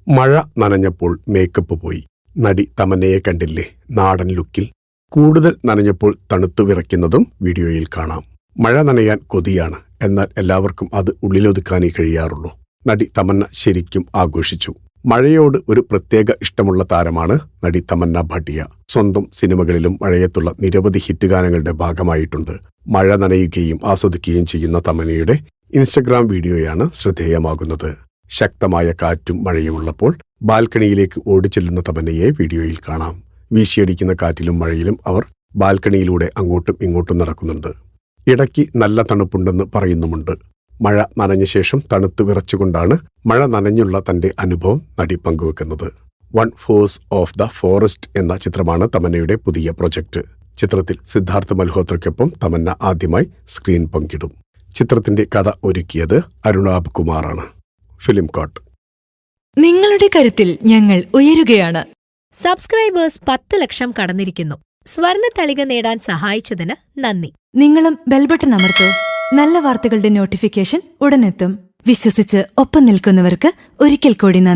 മഴ നനഞ്ഞപ്പോൾ മേക്കപ്പ് പോയി. നടി തമന്നയെ കണ്ടില്ലേ നാടൻ ലുക്കിൽ. കൂടുതൽ നനഞ്ഞപ്പോൾ തണുത്തു വിറയ്ക്കുന്നതും വീഡിയോയിൽ കാണാം. മഴ നനയാൻ കൊതിയാണ്, എന്നാൽ എല്ലാവർക്കും അത് ഉള്ളിലൊതുക്കാനേ കഴിയാറുള്ളൂ. നടി തമന്ന ശരിക്കും ആഘോഷിച്ചു. മഴയോട് ഒരു പ്രത്യേക ഇഷ്ടമുള്ള താരമാണ് നടി തമന്ന ഭാട്ടിയ. സ്വന്തം സിനിമകളിലും മഴയത്തുള്ള നിരവധി ഹിറ്റ് ഗാനങ്ങളുടെ ഭാഗമായിട്ടുണ്ട്. മഴ നനയുകയും ആസ്വദിക്കുകയും ചെയ്യുന്ന തമന്നയുടെ ഇൻസ്റ്റഗ്രാം വീഡിയോയാണ് ശ്രദ്ധേയമാകുന്നത്. ശക്തമായ കാറ്റും മഴയുമുള്ളപ്പോൾ ബാൽക്കണിയിലേക്ക് ഓടിച്ചെല്ലുന്ന തമന്നയെ വീഡിയോയിൽ കാണാം. വീശിയടിക്കുന്ന കാറ്റിലും മഴയിലും അവർ ബാൽക്കണിയിലൂടെ അങ്ങോട്ടും ഇങ്ങോട്ടും നടക്കുന്നുണ്ട്. ഇടയ്ക്ക് നല്ല തണുപ്പുണ്ടെന്ന് പറയുന്നുമുണ്ട്. മഴ നനഞ്ഞ ശേഷം തണുത്ത് വിറച്ചുകൊണ്ടാണ് മഴ നനഞ്ഞുള്ള തന്റെ അനുഭവം നടി പങ്കുവെക്കുന്നത്. One force of the forest എന്ന ചിത്രമാണ് തമന്നയുടെ പുതിയ പ്രൊജക്ട്. ചിത്രത്തിൽ സിദ്ധാർത്ഥ് മൽഹോത്രയ്ക്കൊപ്പം തമന്ന ആദ്യമായി സ്ക്രീൻ പങ്കിടും. ചിത്രത്തിന്റെ കഥ ഒരുക്കിയത് അരുണാബ് കുമാറാണ്. ഫിലിം കോട്ട്. നിങ്ങളുടെ കരുത്തിൽ ഞങ്ങൾ ഉയരുകയാണ്. സബ്സ്ക്രൈബേഴ്സ് 10 ലക്ഷം കടന്നിരിക്കുന്നു. സ്വർണ്ണ തളിക നേടാൻ സഹായിച്ചതിന് നന്ദി. നിങ്ങളും ബെൽബട്ടൺ അമർത്തോ. നല്ല വാർത്തകളുടെ നോട്ടിഫിക്കേഷൻ ഉടനെത്തും. വിശ്വസിച്ച് ഒപ്പം നിൽക്കുന്നവർക്ക് ഒരിക്കൽ കൂടി നന്ദി.